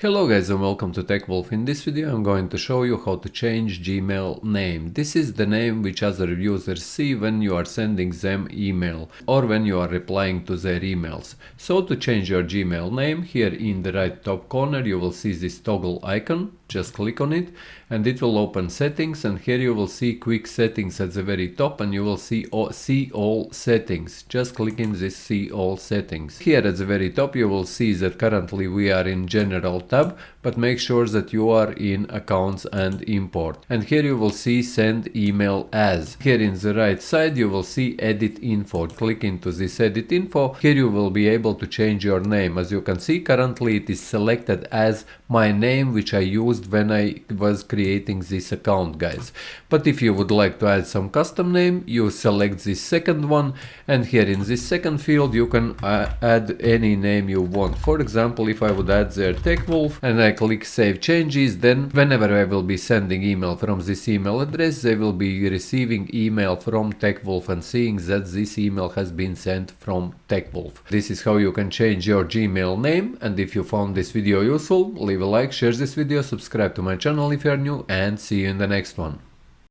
Hello guys and welcome to TechWolf. In this video I'm going to show you how to change Gmail name. This is the name which other users see when you are sending them email or when you are replying to their emails. So to change your Gmail name, here in the right top corner you will see this toggle icon. Just click on it and it will open settings, and here you will see quick settings at the very top and you will see all settings. Just click in this see all settings. Here at the very top you will see that currently we are in general tab, but make sure that you are in accounts and import. And here you will see send email as. Here in the right side you will see edit info. Click into this edit info. Here you will be able to change your name. As you can see, currently it is selected as my name which I used when I was creating this account, guys. But if you would like to add some custom name, you select this second one, and here in this second field you can add any name you want. For example, if I would add there TechWolf and I click save changes, then whenever I will be sending email from this email address, they will be receiving email from TechWolf and seeing that this email has been sent from TechWolf. This is how you can change your Gmail name, and if you found this video useful, leave a like, share this video, subscribe to my channel if you are new, and see you in the next one.